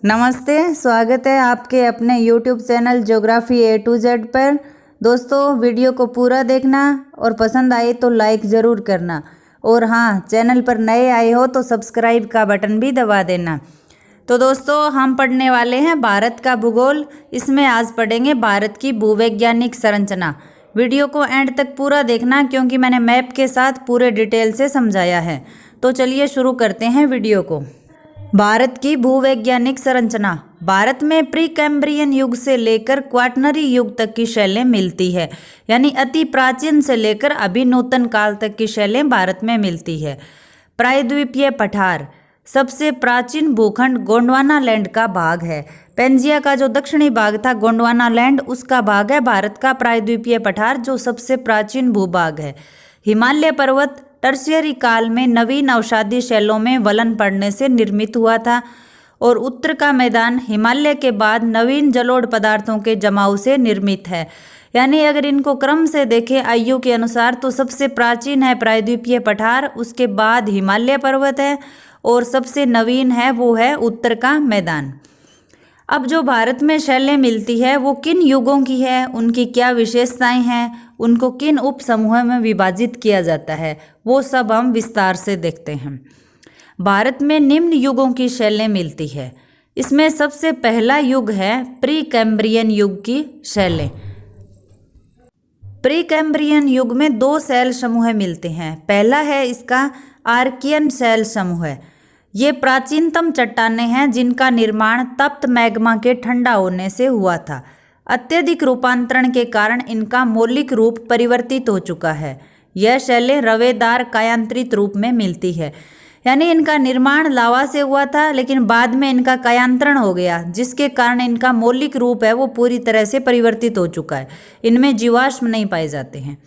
नमस्ते, स्वागत है आपके अपने YouTube channel geography A to Z पर। दोस्तों, वीडियो को पूरा देखना और पसंद आए तो लाइक ज़रूर करना, और हाँ, चैनल पर नए आए हो तो सब्सक्राइब का बटन भी दबा देना। तो दोस्तों, हम पढ़ने वाले हैं भारत का भूगोल। इसमें आज पढ़ेंगे भारत की भूवैज्ञानिक संरचना। वीडियो को एंड तक पूरा देखना क्योंकि मैंने मैप के साथ पूरे डिटेल से समझाया है। तो चलिए शुरू करते हैं वीडियो को। भारत की भूवैज्ञानिक संरचना। भारत में प्री कैम्ब्रियन युग से लेकर क्वाटरनरी युग तक की शैलें मिलती है, यानी अति प्राचीन से लेकर अभी नूतन काल तक की शैलें भारत में मिलती है। प्रायद्वीपीय पठार। सबसे प्राचीन भूखंड गोंडवाना लैंड का भाग है। पेंजिया का जो दक्षिणी भाग था गोंडवाना लैंड, उसका भाग है भारत का प्रायद्वीपीय पठार, जो सबसे प्राचीन भूभाग है। हिमालय पर्वत टर्शियरी काल में नवीन अवसादी शैलों में वलन पड़ने से निर्मित हुआ था, और उत्तर का मैदान हिमालय के बाद नवीन जलोढ़ पदार्थों के जमाव से निर्मित है। यानी अगर इनको क्रम से देखें आयु के अनुसार तो सबसे प्राचीन है प्रायद्वीपीय पठार, उसके बाद हिमालय पर्वत है, और सबसे नवीन है वो है उत्तर का मैदान। अब जो भारत में शैलें मिलती है वो किन युगों की है, उनकी क्या विशेषताएं हैं, उनको किन उप समूहों में विभाजित किया जाता है, वो सब हम विस्तार से देखते हैं। भारत में निम्न युगों की शैलें मिलती है। इसमें सबसे पहला युग है प्री कैम्ब्रियन युग की शैलें। प्री कैम्ब्रियन युग में दो शैल समूह मिलते हैं। पहला है इसका आर्कियन शैल समूह। ये प्राचीनतम चट्टानें हैं जिनका निर्माण तप्त मैग्मा के ठंडा होने से हुआ था। अत्यधिक रूपांतरण के कारण इनका मौलिक रूप परिवर्तित हो चुका है। यह शैलें रवेदार कायांतरित रूप में मिलती है, यानी इनका निर्माण लावा से हुआ था लेकिन बाद में इनका कायांतरण हो गया, जिसके कारण इनका मौलिक रूप है वो पूरी तरह से परिवर्तित हो चुका है। इनमें जीवाश्म नहीं पाए जाते हैं।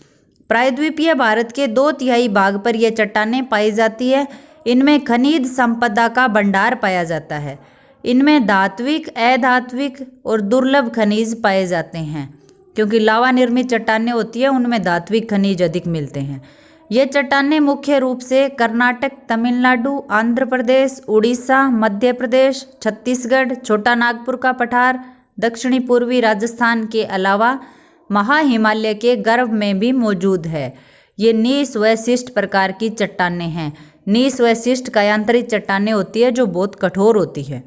प्रायद्वीपीय भारत के 2/3 भाग पर यह चट्टानें पाई जाती है। इनमें खनिज संपदा का भंडार पाया जाता है। इनमें धात्विक, अधात्विक और दुर्लभ खनिज पाए जाते हैं। क्योंकि लावा निर्मित चट्टानें होती है उनमें धात्विक खनिज अधिक मिलते हैं। ये चट्टानें मुख्य रूप से कर्नाटक, तमिलनाडु, आंध्र प्रदेश, उड़ीसा, मध्य प्रदेश, छत्तीसगढ़, छोटा नागपुर का पठार, दक्षिणी पूर्वी राजस्थान के अलावा महा हिमालय के गर्भ में भी मौजूद है। ये नीस व शिष्ट प्रकार की चट्टानें हैं। नीस व शिष्ट कायांतरित चट्टानें होती है जो बहुत कठोर होती है।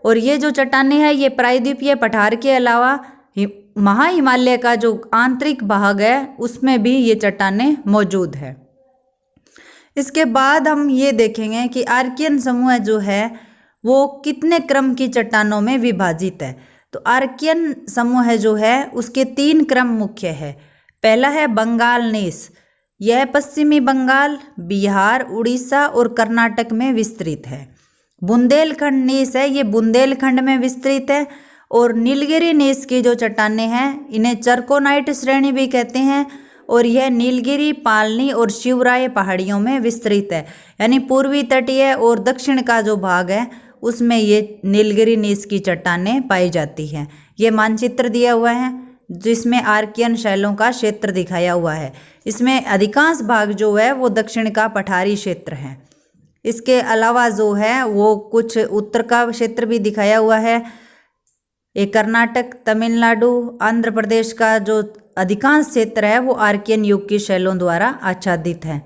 और ये जो चट्टानें हैं ये प्रायद्वीपीय पठार के अलावा महा हिमालय का जो आंतरिक भाग है उसमें भी ये चट्टानें मौजूद है। इसके बाद हम ये देखेंगे कि आर्कियन समूह जो है वो कितने क्रम की चट्टानों में विभाजित है। तो आर्कियन समूह जो है उसके 3 क्रम मुख्य है। पहला है बंगाल नीस। यह पश्चिमी बंगाल, बिहार, उड़ीसा और कर्नाटक में विस्तृत है। बुंदेलखंड नीस है, ये बुंदेलखंड में विस्तृत है। और नीलगिरी नीस की जो चट्टानें हैं इन्हें चरकोनाइट श्रेणी भी कहते हैं, और यह नीलगिरी, पालनी और शिवराय पहाड़ियों में विस्तृत है। यानी पूर्वी तटीय और दक्षिण का जो भाग है उसमें ये नीलगिरी नीस की चट्टानें पाई जाती हैं। ये मानचित्र दिया हुआ है जिसमें आर्कियन शैलों का क्षेत्र दिखाया हुआ है। इसमें अधिकांश भाग जो है वो दक्षिण का पठारी क्षेत्र है। इसके अलावा जो है वो कुछ उत्तर का क्षेत्र भी दिखाया हुआ है। ये कर्नाटक, तमिलनाडु, आंध्र प्रदेश का जो अधिकांश क्षेत्र है वो आर्कियन युग की शैलों द्वारा आच्छादित है।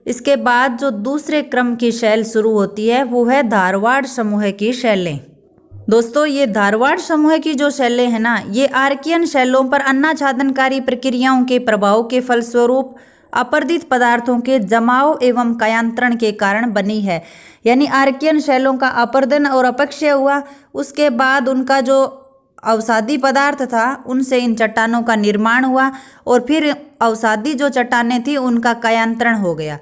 इसके बाद जो दूसरे क्रम की शैल शुरू होती है वो है धारवाड़ समूह की शैलें। दोस्तों, ये धारवाड़ समूह की जो शैलें हैं ना, ये आर्कियन शैलों पर अन्नाच्छादनकारी प्रक्रियाओं के प्रभाव के फलस्वरूप अपर्दित पदार्थों के जमाव एवं कायांतरण के कारण बनी है। यानी आर्कियन शैलों का अपर्दन और अपक्षय हुआ, उसके बाद उनका जो अवसादी पदार्थ था उनसे इन चट्टानों का निर्माण हुआ, और फिर अवसादी जो चट्टानें थी उनका कायांतरण हो गया।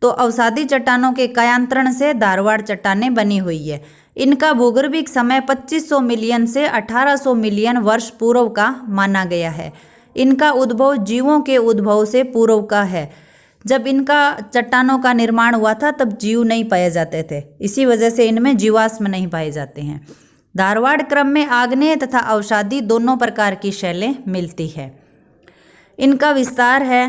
तो अवसादी चट्टानों के कायांतरण से धारवाड़ चट्टानें बनी हुई है। इनका भूगर्भिक समय 2500 मिलियन से 1800 मिलियन वर्ष पूर्व का माना गया है। इनका उद्भव जीवों के उद्भव से पूर्व का है। जब इनका चट्टानों का निर्माण हुआ था तब जीव नहीं पाए जाते थे, इसी वजह से इनमें जीवाश्म नहीं पाए जाते हैं। धारवाड़ क्रम में आग्नेय तथा अवसादी दोनों प्रकार की शैलें मिलती है। इनका विस्तार है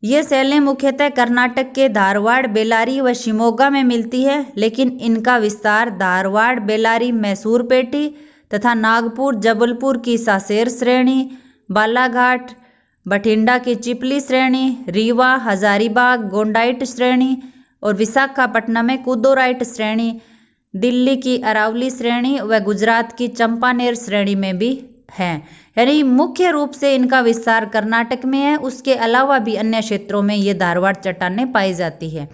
ये शैलें मुख्यतः कर्नाटक के धारवाड़, बेल्लारी व शिमोगा में मिलती है, लेकिन इनका विस्तार धारवाड़, बेल्लारी, मैसूरपेटी तथा नागपुर, जबलपुर की सासेर श्रेणी, बालाघाट, बठिंडा की चिपली श्रेणी, रीवा, हजारीबाग, गोंडाइट श्रेणी और विशाखापट्टनम में कुदोराइट श्रेणी, दिल्ली की अरावली श्रेणी व गुजरात की चंपानेर श्रेणी में भी हैं। यानी मुख्य रूप से इनका विस्तार कर्नाटक में है, उसके अलावा भी अन्य क्षेत्रों में ये धारवाड़ चट्टानें पाई जाती है।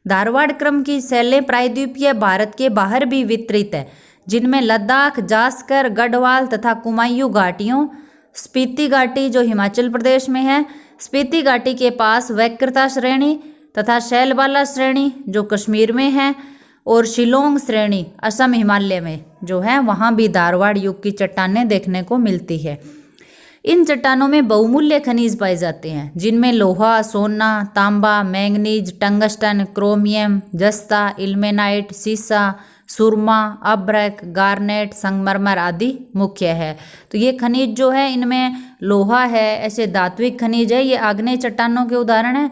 धारवाड़ क्रम की शैलें प्रायद्वीपीय भारत के बाहर भी वितरित है, जिनमें लद्दाख, जास्कर, गढ़वाल तथा कुमायूं घाटियों, स्पीति घाटी जो हिमाचल प्रदेश में है, स्पीति घाटी के पास वक्रता श्रेणी तथा शैलबाला श्रेणी जो कश्मीर में है और शिलोंग श्रेणी असम हिमालय में जो है वहाँ भी धारवाड़ युग की चट्टानें देखने को मिलती है। इन चट्टानों में बहुमूल्य खनिज पाए जाते हैं, जिनमें लोहा, सोना, तांबा, मैंगनीज, टंगस्टन, क्रोमियम, जस्ता, इल्मेनाइट, सीसा, सुरमा, अभ्रक, गार्नेट, संगमरमर आदि मुख्य है। तो ये खनिज जो है इनमें लोहा है, ऐसे धात्विक खनिज है, ये आग्नेय चट्टानों के उदाहरण है।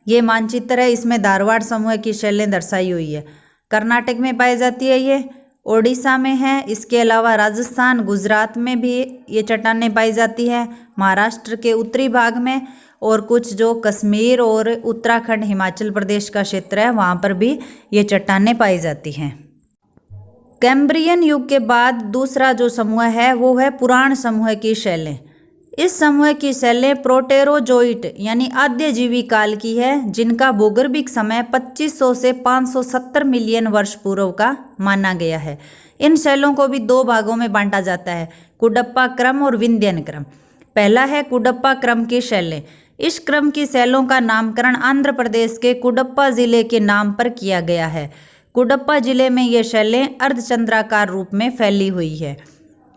ये मानचित्र है, इसमें धारवाड़ समूह की शैलें दर्शाई हुई है। कर्नाटक में पाई जाती है, ये ओडिशा में है, इसके अलावा राजस्थान, गुजरात में भी ये चट्टानें पाई जाती है, महाराष्ट्र के उत्तरी भाग में और कुछ जो कश्मीर और उत्तराखंड, हिमाचल प्रदेश का क्षेत्र है वहाँ पर भी ये चट्टानें पाई जाती हैं। कैम्ब्रियन युग के बाद दूसरा जो समूह है वो है पुराण समूह की शैलें। इस समूह की शैलें प्रोटेरोजोइट यानी आद्यजीवी काल की है, जिनका भूगर्भिक समय 2500 से 570 मिलियन वर्ष पूर्व का माना गया है। इन शैलों को भी दो भागों में बांटा जाता है, कुडप्पा क्रम और विंध्यन क्रम। पहला है कुडप्पा क्रम की शैलें। इस क्रम की शैलों का नामकरण आंध्र प्रदेश के कुडप्पा जिले के नाम पर किया गया है। कुडप्पा जिले में ये शैलें अर्धचंद्राकार रूप में फैली हुई है।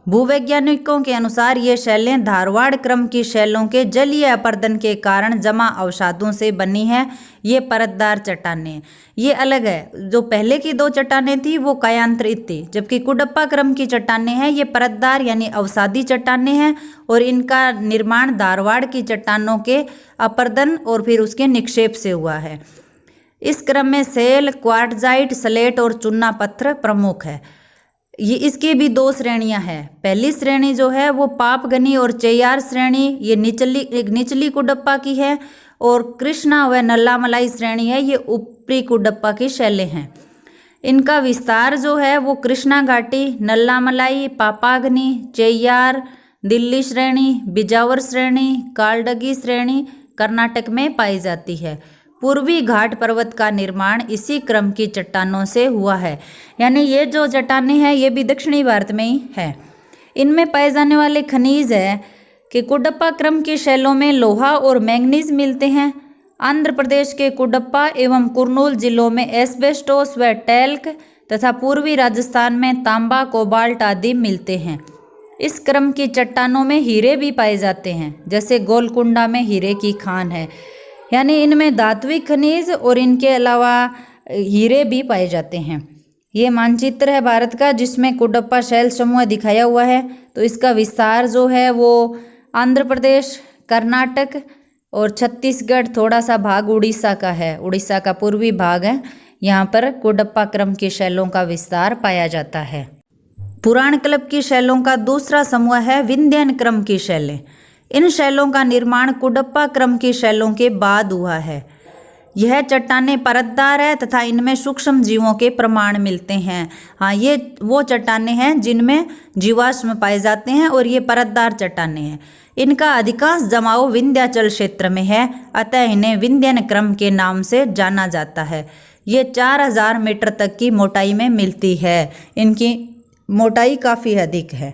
भूवैज्ञानिकों के अनुसार ये शैलें धारवाड़ क्रम की शैलों के जलीय अपर्दन के कारण जमा अवसादों से बनी है। ये परतदार चट्टानें, ये अलग है। जो पहले की दो चट्टानें थी वो कायांतरित थी, जबकि कुडप्पा क्रम की चट्टानें हैं ये परतदार यानी अवसादी चट्टानें हैं और इनका निर्माण धारवाड़ की चट्टानों के अपर्दन और फिर उसके निक्षेप से हुआ है। इस क्रम में सेल, क्वार्टजाइट, स्लेट और चूना पत्थर प्रमुख है। ये इसकी भी दो श्रेणियां हैं। पहली श्रेणी जो है वो पापगनी और चेयार श्रेणी, ये निचली कुडप्पा की है, और कृष्णा व नल्लामलाई श्रेणी है, ये ऊपरी कुडप्पा की शैलें हैं। इनका विस्तार जो है वो कृष्णा घाटी, नल्लामलाई, पापागनी, चेयार, दिल्ली श्रेणी, बिजावर श्रेणी, कालडगी श्रेणी कर्नाटक में पाई जाती है। पूर्वी घाट पर्वत का निर्माण इसी क्रम की चट्टानों से हुआ है, यानी ये जो चट्टानें हैं ये भी दक्षिणी भारत में ही है। इनमें पाए जाने वाले खनिज है कि कुडप्पा क्रम की शैलों में लोहा और मैंगनीज मिलते हैं। आंध्र प्रदेश के कुडप्पा एवं कुर्नूल जिलों में एस्बेस्टोस व टैल्क तथा पूर्वी राजस्थान में तांबा, कोबाल्ट आदि मिलते हैं। इस क्रम की चट्टानों में हीरे भी पाए जाते हैं, जैसे गोलकुंडा में हीरे की खान है, यानी इनमें धात्विक खनिज और इनके अलावा हीरे भी पाए जाते हैं। ये मानचित्र है भारत का जिसमें कुडप्पा शैल समूह दिखाया हुआ है। तो इसका विस्तार जो है वो आंध्र प्रदेश, कर्नाटक और छत्तीसगढ़, थोड़ा सा भाग उड़ीसा का है, उड़ीसा का पूर्वी भाग है, यहाँ पर कुडप्पा क्रम की शैलों का विस्तार पाया जाता है। पुराण क्लब की शैलों का दूसरा समूह है विंध्यन क्रम की शैलें। इन शैलों का निर्माण कुडप्पा क्रम की शैलों के बाद हुआ है। यह चट्टानें परतदार है तथा इनमें सूक्ष्म जीवों के प्रमाण मिलते हैं। हाँ, ये वो चट्टानें हैं जिनमें जीवाश्म पाए जाते हैं और ये परतदार चट्टानें हैं। इनका अधिकांश जमाव विंध्याचल क्षेत्र में है, अतः इन्हें विंध्यन क्रम के नाम से जाना जाता है। ये 4000 मीटर तक की मोटाई में मिलती है। इनकी मोटाई काफ़ी अधिक है।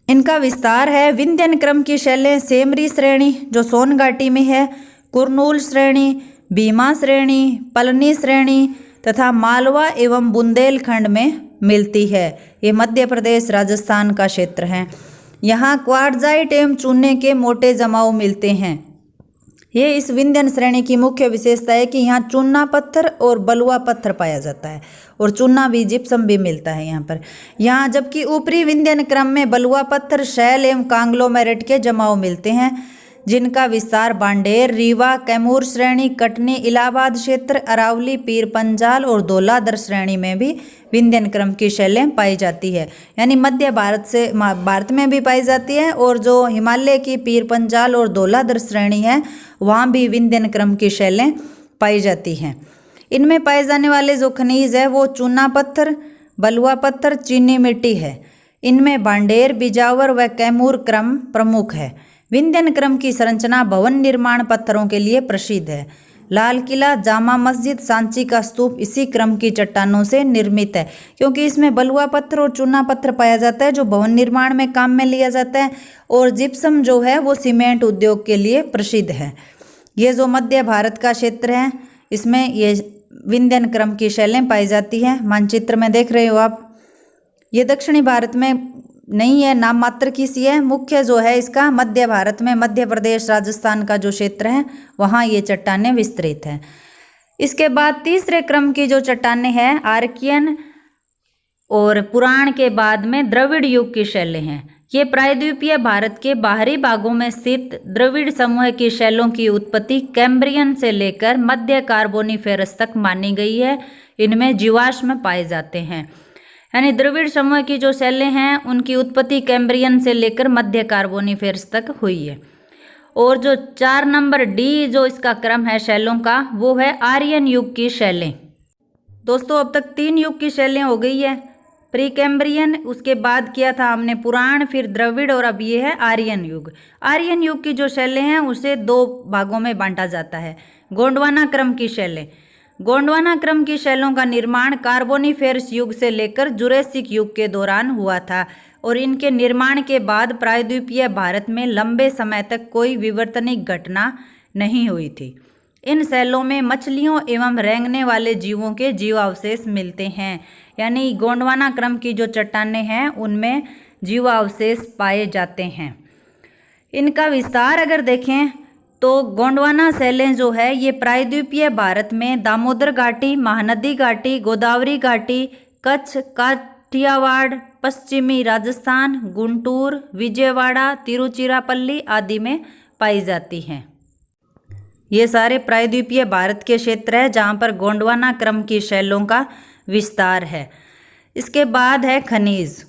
इनका विस्तार है विंध्यन क्रम की शैलें सेमरी श्रेणी जो सोन घाटी में है, कुर्नूल श्रेणी, भीमा श्रेणी, पलनी श्रेणी तथा मालवा एवं बुंदेलखंड में मिलती है। ये मध्य प्रदेश, राजस्थान का क्षेत्र है। यहाँ क्वार्टजाइट एवं चूने के मोटे जमाव मिलते हैं। ये इस विंध्यन श्रेणी की मुख्य विशेषता है कि यहाँ चूना पत्थर और बलुआ पत्थर पाया जाता है और चूना भी, जिप्सम भी मिलता है यहाँ पर। यहाँ जबकि ऊपरी विंध्यन क्रम में बलुआ पत्थर, शैल एवं कांग्लोमेरेट के जमाव मिलते हैं। जिनका विस्तार बांडेर, रीवा, कैमूर श्रेणी, कटनी, इलाहाबाद क्षेत्र, अरावली, पीर पंजाल और धौलाधर श्रेणी में भी विंध्यन क्रम की शैलें पाई जाती है। यानी मध्य भारत में भी पाई जाती है, और जो हिमालय की पीर पंजाल और धौलाधर श्रेणी है वहाँ भी विंध्यन क्रम की शैलें पाई जाती हैं। इनमें पाए जाने वाले जो खनिज है वो चूना पत्थर, बलुआ पत्थर, चीनी मिट्टी है। इनमें बांडेर, बिजावर व कैमूर क्रम प्रमुख है। विंध्यन क्रम की संरचना भवन निर्माण पत्थरों के लिए प्रसिद्ध है। लाल किला, जामा मस्जिद, सांची का स्तूप इसी क्रम की चट्टानों से निर्मित है, क्योंकि इसमें बलुआ पत्थर और चूना पत्थर पाया जाता है जो भवन निर्माण में काम में लिया जाता है, और जिप्सम जो है वो सीमेंट उद्योग के लिए प्रसिद्ध है। ये जो मध्य भारत का क्षेत्र है इसमें ये विंध्यन क्रम की शैलें पाई जाती हैं। मानचित्र में देख रहे हो आप। ये दक्षिणी भारत में नहीं है, नाम मात्र की सी है। मुख्य जो है इसका मध्य भारत में, मध्य प्रदेश, राजस्थान का जो क्षेत्र है वहाँ ये चट्टानें विस्तृत हैं। इसके बाद तीसरे क्रम की जो चट्टानें हैं आर्कियन और पुराण के बाद में द्रविड़ युग की शैलें हैं। ये प्रायद्वीपीय भारत के बाहरी भागों में स्थित द्रविड़ समूह की शैलों की उत्पत्ति कैम्ब्रियन से लेकर मध्य कार्बोनिफेरस तक मानी गई है। इनमें जीवाश्म पाए जाते हैं। यानी द्रविड़ समूह की जो शैलें हैं उनकी उत्पत्ति कैम्ब्रियन से लेकर मध्य कार्बोनिफेरस तक हुई है। और जो 4 नंबर डी जो इसका क्रम है शैलों का वो है आर्यन युग की शैलें। दोस्तों अब तक 3 युग की शैलें हो गई है, प्री कैम्ब्रियन, उसके बाद किया था हमने पुराण, फिर द्रविड़, और अब ये है आर्यन युग। आर्यन युग की जो शैलें हैं उसे 2 भागों में बांटा जाता है। गोंडवाना क्रम की शैलें। गोंडवाना क्रम की शैलों का निर्माण कार्बोनिफेरस युग से लेकर जुरेसिक युग के दौरान हुआ था, और इनके निर्माण के बाद प्रायद्वीपीय भारत में लंबे समय तक कोई विवर्तनिक घटना नहीं हुई थी। इन शैलों में मछलियों एवं रेंगने वाले जीवों के जीवावशेष मिलते हैं। यानी गोंडवाना क्रम की जो चट्टानें हैं उनमें जीवावशेष पाए जाते हैं। इनका विस्तार अगर देखें तो गोंडवाना शैलें जो है ये प्रायद्वीपीय भारत में दामोदर घाटी, महानदी घाटी, गोदावरी घाटी, कच्छ, काठियावाड़, पश्चिमी राजस्थान, गुंटूर, विजयवाड़ा, तिरुचिरापल्ली आदि में पाई जाती हैं। ये सारे प्रायद्वीपीय भारत के क्षेत्र है जहाँ पर गोंडवाना क्रम की शैलों का विस्तार है। इसके बाद है खनिज।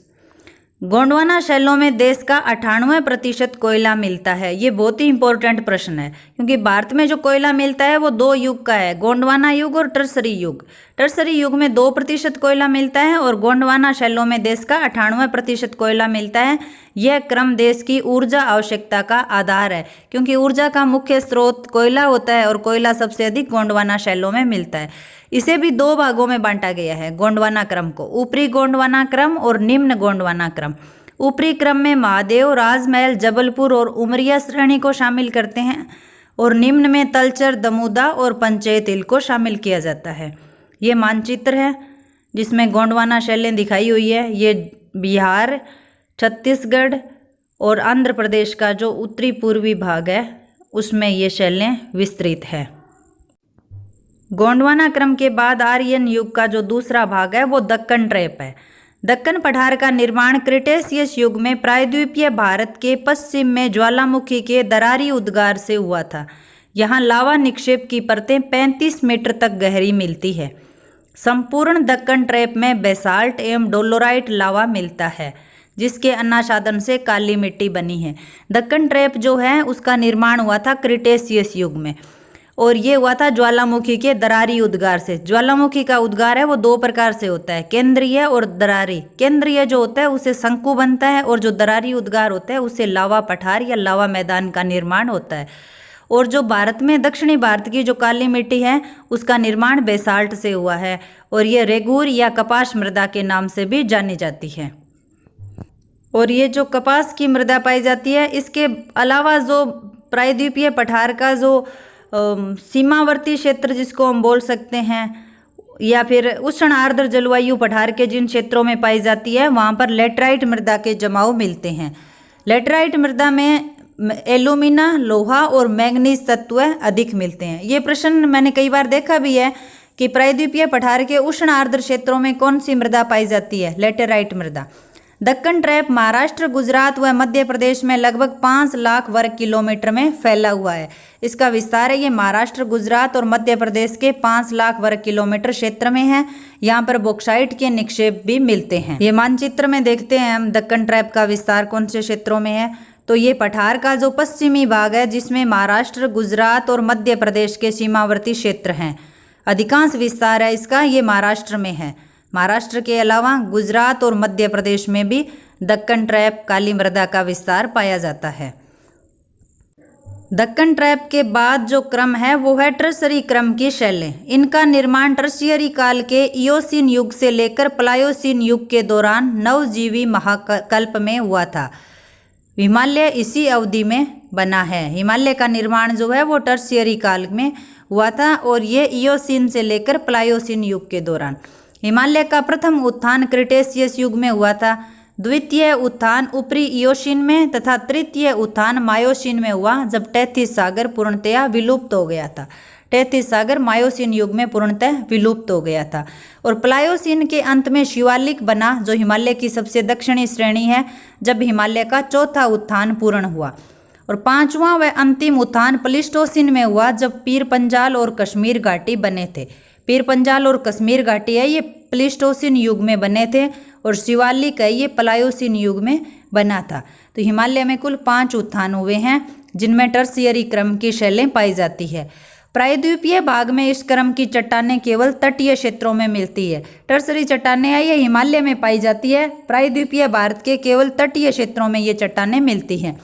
गोंडवाना शैलों में देश का 98% कोयला मिलता है। ये बहुत ही इंपॉर्टेंट प्रश्न है, क्योंकि भारत में जो कोयला मिलता है वो 2 युग का है, गोंडवाना युग और टर्सरी युग। टर्सरी युग में 2% कोयला मिलता है और गोंडवाना शैलों में देश का 98% कोयला मिलता है। यह क्रम देश की ऊर्जा आवश्यकता का आधार है, क्योंकि ऊर्जा का मुख्य स्रोत कोयला होता है और कोयला सबसे अधिक गोंडवाना शैलों में मिलता है। इसे भी 2 भागों में बांटा गया है गोंडवाना क्रम को, ऊपरी गोंडवाना क्रम और निम्न गोंडवाना क्रम। ऊपरी क्रम में महादेव, राजमहल, जबलपुर और उमरिया श्रेणी को शामिल करते हैं, और निम्न में तलचर, दमोदा और पंचायत हिल को शामिल किया जाता है। ये मानचित्र है जिसमें गोंडवाना शैलें दिखाई हुई है। ये बिहार, छत्तीसगढ़ और आंध्र प्रदेश का जो उत्तरी पूर्वी भाग है उसमें ये शैलें विस्तृत है। गोंडवाना क्रम के बाद आर्यन युग का जो दूसरा भाग है वो दक्कन ट्रैप है। दक्कन पठार का निर्माण क्रिटेशियस युग में प्रायद्वीपीय भारत के पश्चिम में ज्वालामुखी के दरारी उद्गार से हुआ था। यहाँ लावा निक्षेप की परतें 35 मीटर तक गहरी मिलती है। संपूर्ण दक्कन ट्रैप में बेसाल्ट एवं डोलोराइट लावा मिलता है, जिसके अन्नासाधन से काली मिट्टी बनी है। दक्कन ट्रैप जो है उसका निर्माण हुआ था क्रिटेशियस युग में, और ये हुआ था ज्वालामुखी के दरारी उद्गार से। ज्वालामुखी का उद्गार है वो 2 प्रकार से होता है, केंद्रीय और दरारी। केंद्रीय जो होता है उससे शंकु बनता है, और जो दरारी उद्गार होता है उससे लावा पठार या लावा मैदान का निर्माण होता है। और जो भारत में दक्षिणी भारत की जो काली मिट्टी है उसका निर्माण बेसाल्ट से हुआ है, और ये रेगूर या कपास मृदा के नाम से भी जानी जाती है। और ये जो कपास की मृदा पाई जाती है, इसके अलावा जो प्रायद्वीपीय पठार का जो सीमावर्ती क्षेत्र जिसको हम बोल सकते हैं, या फिर उष्ण आर्द्र जलवायु पठार के जिन क्षेत्रों में पाई जाती है वहाँ पर लेटराइट मृदा के जमाव मिलते हैं। लेटराइट मृदा में एल्यूमिना, लोहा और मैंगनीज तत्व अधिक मिलते हैं। ये प्रश्न मैंने कई बार देखा भी है कि प्रायद्वीपीय पठार के उष्ण आर्द्र क्षेत्रों में कौन सी मृदा पाई जाती है, लेटेराइट मृदा। दक्कन ट्रैप महाराष्ट्र, गुजरात व मध्य प्रदेश में लगभग 5 लाख वर्ग किलोमीटर में फैला हुआ है। इसका विस्तार है, ये महाराष्ट्र, गुजरात और मध्य प्रदेश के 5 लाख वर्ग किलोमीटर क्षेत्र में है। यहाँ पर बॉक्साइट के निक्षेप भी मिलते हैं। ये मानचित्र में देखते हैं हम दक्कन ट्रैप का विस्तार कौन से क्षेत्रों में है। तो ये पठार का जो पश्चिमी भाग है, जिसमें महाराष्ट्र, गुजरात और मध्य प्रदेश के सीमावर्ती क्षेत्र हैं। अधिकांश विस्तार है इसका ये महाराष्ट्र में है। महाराष्ट्र के अलावा गुजरात और मध्य प्रदेश में भी दक्कन ट्रैप काली मृदा का विस्तार पाया जाता है। दक्कन ट्रैप के बाद जो क्रम है वो है टर्सरी क्रम की शैलें। इनका निर्माण टर्शियरी काल के इयोसीन युग से लेकर प्लायोसीन युग के दौरान नवजीवी महाकल्प में हुआ था। हिमालय इसी अवधि में बना है। हिमालय का निर्माण जो है वो टर्शियरी काल में हुआ था और ये इयोसीन से लेकर प्लायोसीन युग के दौरान। हिमालय का प्रथम उत्थान क्रिटेशियस युग में हुआ था, द्वितीय उत्थान ऊपरी इयोसीन में तथा तृतीय उत्थान मायोसीन में हुआ, जब टैथिस सागर पूर्णतया विलुप्त हो गया था। टैथिस सागर मायोसीन युग में पूर्णतः विलुप्त हो गया था। और प्लायोसीन के अंत में शिवालिक बना, जो हिमालय की सबसे दक्षिणी श्रेणी है, जब हिमालय का चौथा उत्थान पूर्ण हुआ। और पांचवा व अंतिम उत्थान प्लीस्टोसीन में हुआ, जब पीर पंजाल और कश्मीर घाटी बने थे। पीर पंजाल और कश्मीर घाटी है ये प्लीस्टोसीन युग में बने थे और शिवालिक है ये प्लायोसीन युग में बना था। तो हिमालय में कुल 5 उत्थान हुए हैं, जिनमें टर्शियरी क्रम की शैलें पाई जाती है। प्रायद्वीपीय भाग में इस क्रम की चट्टानें केवल तटीय क्षेत्रों में मिलती है। टर्सरी चट्टानें ये हिमालय में पाई जाती है, प्रायद्वीपीय भारत के केवल तटीय क्षेत्रों में ये चट्टानें मिलती हैं।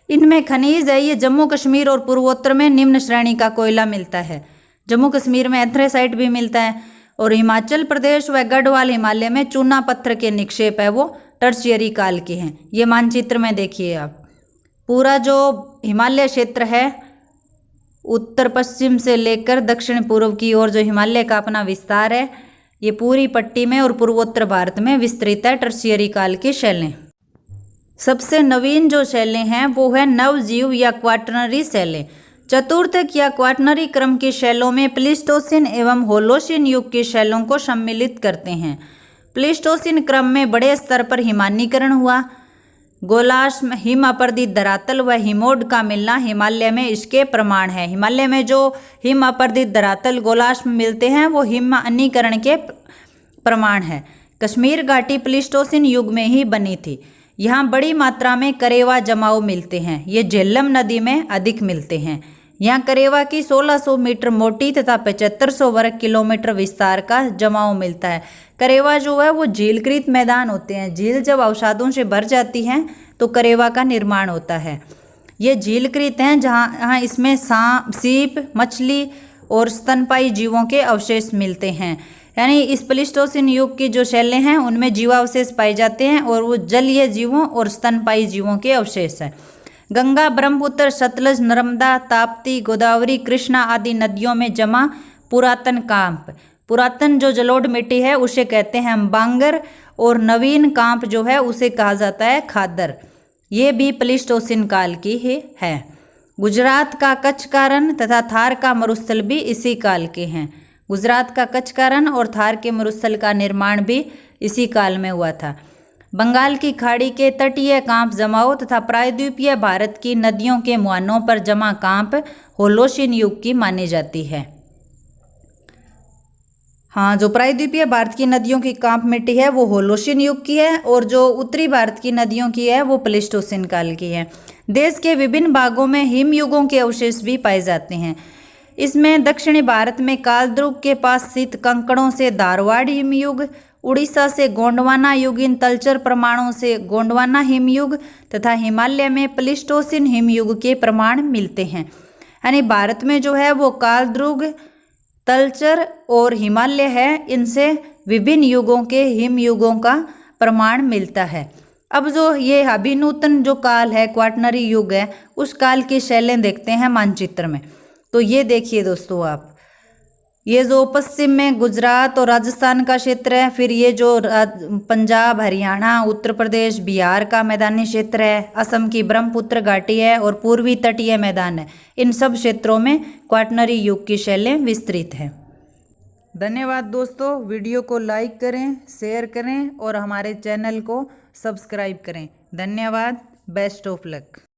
इनमें खनिज है, ये जम्मू कश्मीर और पूर्वोत्तर में निम्न श्रेणी का कोयला मिलता है। जम्मू कश्मीर में एंथ्रेसाइट भी मिलता है और हिमाचल प्रदेश व गढ़वाल हिमालय में चूना पत्थर के निक्षेप है वो टर्शियरी काल के हैं। ये मानचित्र में देखिए आप, पूरा जो हिमालय क्षेत्र है उत्तर पश्चिम से लेकर दक्षिण पूर्व की ओर जो हिमालय का अपना विस्तार है, ये पूरी पट्टी में और पूर्वोत्तर भारत में विस्तृत है टर्शियरी काल की शैलें। सबसे नवीन जो शैलें हैं वो है नवजीव या क्वाटरनरी शैलें। चतुर्थक या क्वाटरनरी क्रम की शैलों में प्लीस्टोसीन एवं होलोसीन युग की शैलों को सम्मिलित करते हैं। प्लीस्टोसीन क्रम में बड़े स्तर पर हिमानीकरण हुआ। गोलाश्म, हिम अपर्दित धरातल व हिमोड का मिलना हिमालय में इसके प्रमाण है। हिमालय में जो हिम अपर्दित धरातल गोलाश्म मिलते हैं वो हिमानीकरण के प्रमाण है। कश्मीर घाटी प्लीस्टोसीन युग में ही बनी थी। यहाँ बड़ी मात्रा में करेवा जमाव मिलते हैं। ये झेलम नदी में अधिक मिलते हैं। यहाँ करेवा की 1600 मीटर मोटी तथा 7500 वर्ग किलोमीटर विस्तार का जमाव मिलता है। करेवा जो है वो झीलकृत मैदान होते हैं। झील जब अवसादों से भर जाती हैं तो करेवा का निर्माण होता है। ये झीलकृत हैं जहाँ इसमें सांप, सीप, मछली और स्तनपायी जीवों के अवशेष मिलते हैं। यानी इस प्लीस्टोसीन युग की जो शैलें हैं उनमें जीवावशेष पाए जाते हैं और वो जलीय जीवों और स्तनपायी जीवों के अवशेष हैं। गंगा, ब्रह्मपुत्र, सतलज, नर्मदा, ताप्ती, गोदावरी, कृष्णा आदि नदियों में जमा पुरातन कांप, पुरातन जो जलोढ़ मिट्टी है उसे कहते हैं हम बांगर, और नवीन कांप जो है उसे कहा जाता है खादर। ये भी प्लीस्टोसीन काल की ही है। गुजरात का कच्छकारण तथा थार का मरुस्थल भी इसी काल के हैं। गुजरात का कच्छकारण और थार के मरुस्थल का निर्माण भी इसी काल में हुआ था। बंगाल की खाड़ी के तटीय कांप जमाव तथा प्रायद्वीपीय भारत की नदियों के मुहानों पर जमा कांप होलोसीन युग की मानी जाती है। हाँ, जो प्रायद्वीपीय भारत की नदियों की कांप मिट्टी है वो होलोसीन युग की है और जो उत्तरी भारत की नदियों की है वो प्लीस्टोसीन काल की है। देश के विभिन्न भागों में हिम युगों के अवशेष भी पाए जाते हैं। इसमें दक्षिणी भारत में कालध्रुव के पास शीत कंकड़ों से धारवाड़ हिमयुग, उड़ीसा से गोंडवाना युग, इन तलचर प्रमाणों से गोंडवाना हिमयुग तथा हिमालय में प्लीस्टोसीन हिमयुग के प्रमाण मिलते हैं। यानी भारत में जो है वो कालध्रुव, तलचर और हिमालय है, इनसे विभिन्न युगों के हिमयुगों का प्रमाण मिलता है। अब जो ये अभिनूतन जो काल है, क्वाटरनरी युग है, उस काल की शैलें देखते हैं मानचित्र में। तो ये देखिए दोस्तों आप, ये जो पश्चिम में गुजरात और राजस्थान का क्षेत्र है, फिर ये जो पंजाब, हरियाणा, उत्तर प्रदेश, बिहार का मैदानी क्षेत्र है, असम की ब्रह्मपुत्र घाटी है और पूर्वी तटीय मैदान है, इन सब क्षेत्रों में क्वाटरनरी युग की शैलें विस्तृत हैं। धन्यवाद दोस्तों, वीडियो को लाइक करें, शेयर करें और हमारे चैनल को सब्सक्राइब करें। धन्यवाद। Best of luck.